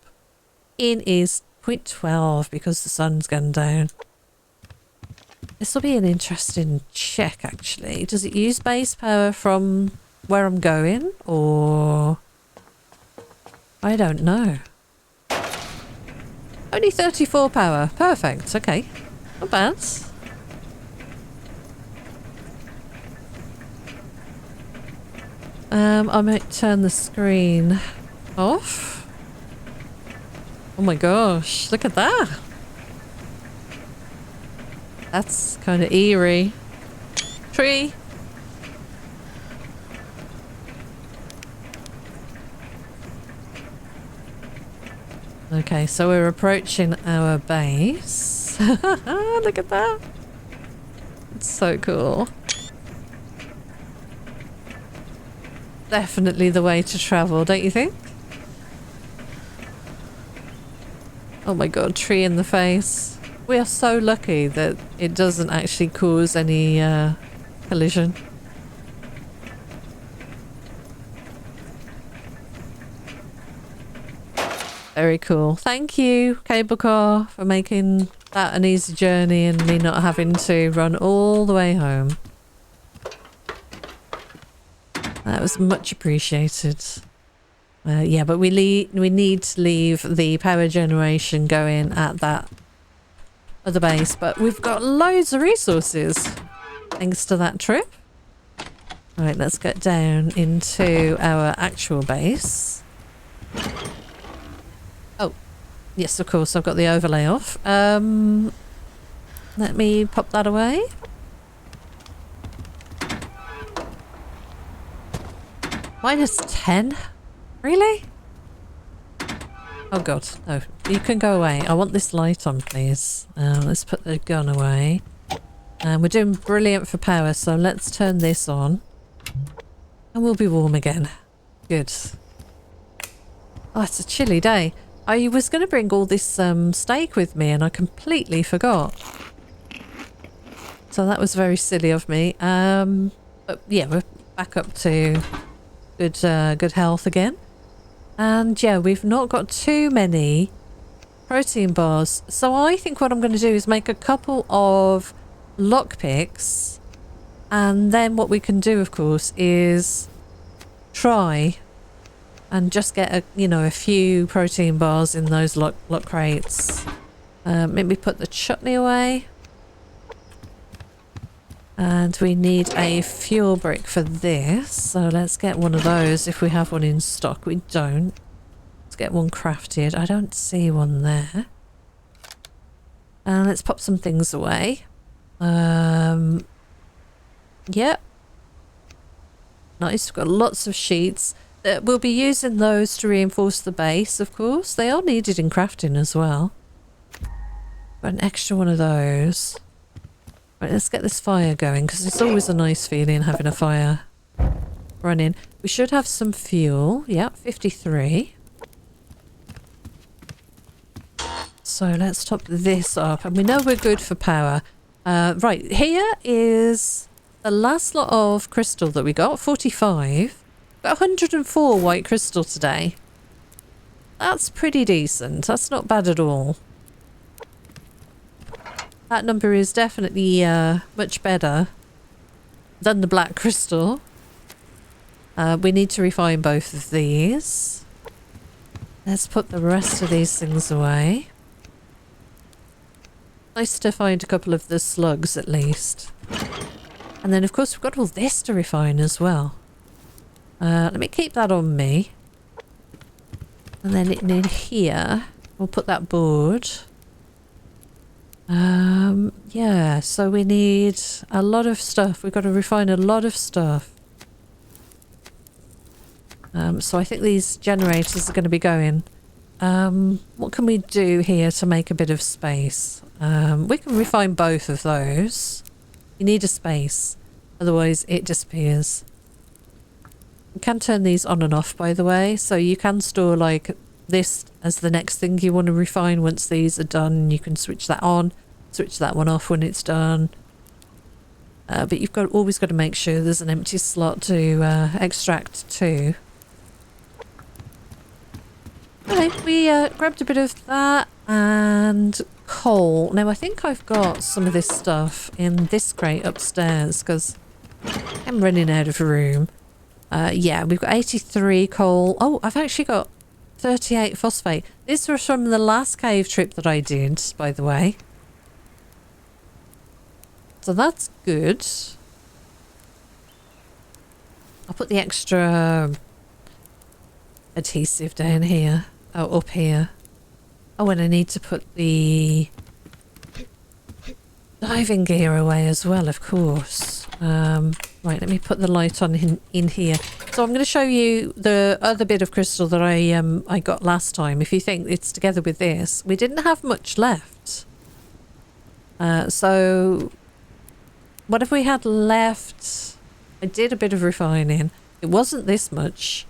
It is 0.12 because the sun's gone down. This will be an interesting check, actually. Does it use base power from where I'm going, or... I don't know. Only 34 power. Perfect. Okay. Not bad. I might turn the screen off. Oh my gosh. Look at that. That's kind of eerie. Tree. Okay, so we're approaching our base. Look at that. It's so cool. Definitely the way to travel, don't you think? Oh my god, tree in the face. We are so lucky that it doesn't actually cause any collision. Very cool. Thank you, cable car, for making that an easy journey and me not having to run all the way home. That was much appreciated. Yeah, but we need to leave the power generation going at that other base, but we've got loads of resources thanks to that trip. Right, let's get down into our actual base. Oh, yes, of course, I've got the overlay off. Let me pop that away. -10? Really? Oh god, no. You can go away. I want this light on, please. Let's put the gun away. We're doing brilliant for power, so let's turn this on. And we'll be warm again. Good. Oh, it's a chilly day. I was going to bring all this steak with me and I completely forgot. So that was very silly of me. But yeah, we're back up to good health again. And yeah, we've not got too many protein bars. So I think what I'm going to do is make a couple of lockpicks. And then what we can do, of course, is try and just get a few protein bars in those lock crates. Maybe put the chutney away. And we need a fuel brick for this. So let's get one of those if we have one in stock. We don't. Let's get one crafted. I don't see one there. Let's pop some things away. Yep. Nice. We've got lots of sheets. We'll be using those to reinforce the base, of course. They are needed in crafting as well. Got an extra one of those. Right, let's get this fire going because it's always a nice feeling having a fire running. We should have some fuel. Yep, 53. So let's top this up. And we know we're good for power. Right, here is the last lot of crystal that we got. 45. Got 104 white crystal today. That's pretty decent. That's not bad at all. That number is definitely much better than the black crystal. We need to refine both of these. Let's put the rest of these things away. Nice to find a couple of the slugs at least. And then of course we've got all this to refine as well. Let me keep that on me. And then in here, we'll put that board. Yeah, so we need a lot of stuff. We've got to refine a lot of stuff. So I think these generators are going to be going. What can we do here to make a bit of space? We can refine both of those. You need a space, otherwise it disappears. You can turn these on and off, by the way, so you can store like this as the next thing you want to refine. Once these are done, you can switch that on, switch that one off when it's done. But you've always got to make sure there's an empty slot to extract to. Okay, we grabbed a bit of that and coal. Now I think I've got some of this stuff in this crate upstairs because I'm running out of room. Yeah, we've got 83 coal. Oh, I've actually got 38 phosphate. This was from the last cave trip that I did, by the way. So that's good. I'll put the extra adhesive down here. Oh, up here. Oh, and I need to put the diving gear away as well, of course. Right, let me put the light on in here. So I'm going to show you the other bit of crystal that I got last time. If you think it's together with this, we didn't have much left. So what have we had left? I did a bit of refining. It wasn't this much.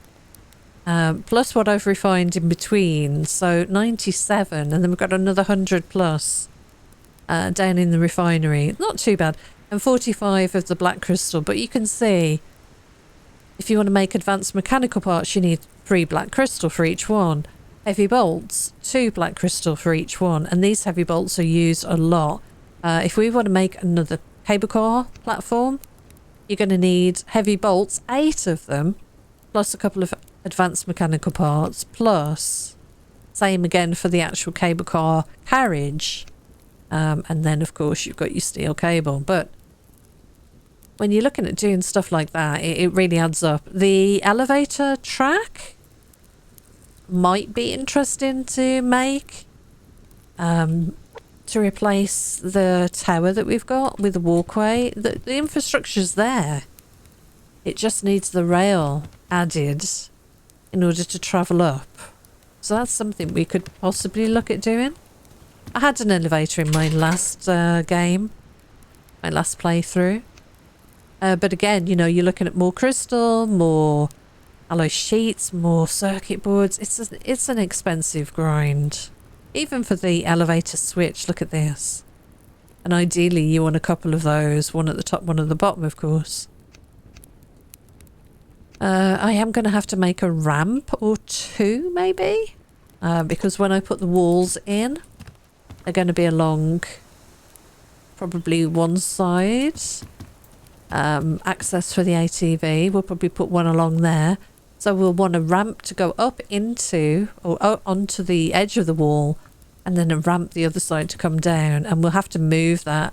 Plus what I've refined in between. So 97, and then we've got another 100 plus down in the refinery. Not too bad. And 45 of the black crystal, but you can see if you want to make advanced mechanical parts you need 3 black crystal for each one. Heavy bolts, 2 black crystal for each one, and these heavy bolts are used a lot. If we want to make another cable car platform, you're going to need heavy bolts, 8 of them, plus a couple of advanced mechanical parts, plus same again for the actual cable car carriage. And then of course you've got your steel cable. But when you're looking at doing stuff like that, it really adds up. The elevator track might be interesting to make, to replace the tower that we've got with the walkway. The infrastructure's there. It just needs the rail added in order to travel up. So that's something we could possibly look at doing. I had an elevator in my last game, my last playthrough. But again, you know, you're looking at more crystal, more alloy sheets, more circuit boards. It's an expensive grind. Even for the elevator switch, look at this. And ideally you want a couple of those, one at the top, one at the bottom, of course. I am going to have to make a ramp or 2, maybe. Because when I put the walls in, they're going to be along probably one side. Access for the ATV, we'll probably put one along there. So we'll want a ramp to go up into, or onto the edge of the wall, and then a ramp the other side to come down. And we'll have to move that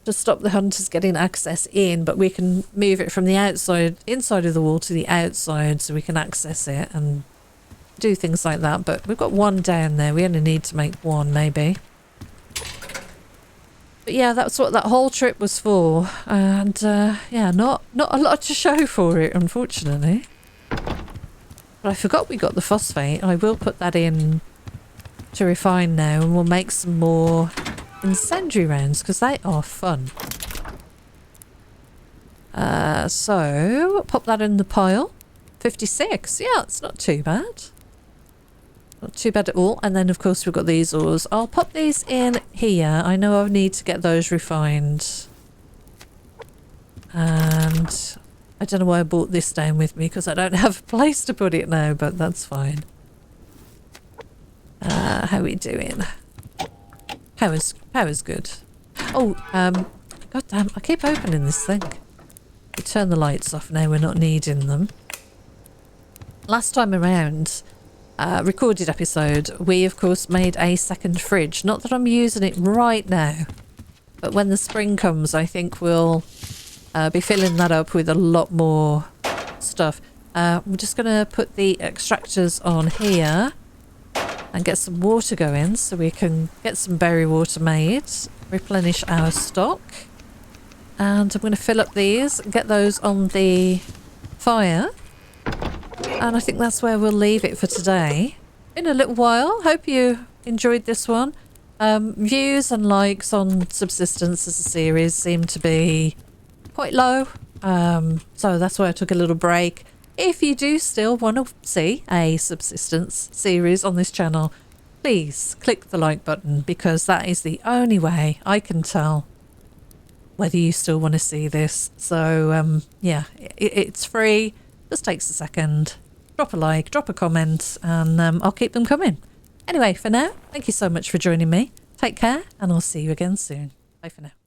to stop the hunters getting access in, but we can move it from the inside of the wall to the outside so we can access it and do things like that. But we've got one down there. We only need to make one, maybe. But yeah, that's what that whole trip was for. And yeah, not a lot to show for it, unfortunately. But I forgot we got the phosphate. I will put that in to refine now, and we'll make some more incendiary rounds because they are fun. So pop that in the pile. 56. Yeah, it's not too bad. Not too bad at all. And then of course we've got these ores. I'll pop these in here. I know I need to get those refined. And I don't know why I brought this down with me because I don't have a place to put it now, but that's fine. How are we doing? Power's good. Oh, god damn, I keep opening this thing. We turn the lights off now, we're not needing them. Last time around, recorded episode, we of course made a second fridge. Not that I'm using it right now, but when the spring comes I think we'll be filling that up with a lot more stuff. We're just going to put the extractors on here and get some water going so we can get some berry water made, replenish our stock. And I'm going to fill up these and get those on the fire. And I think that's where we'll leave it for today. Been a little while. Hope you enjoyed this one. Views and likes on Subsistence as a series seem to be quite low. So that's why I took a little break. If you do still want to see a Subsistence series on this channel, please click the like button because that is the only way I can tell whether you still want to see this. So yeah, it's free. Just takes a second. Drop a like, drop a comment, and I'll keep them coming. Anyway, for now, thank you so much for joining me. Take care, and I'll see you again soon. Bye for now.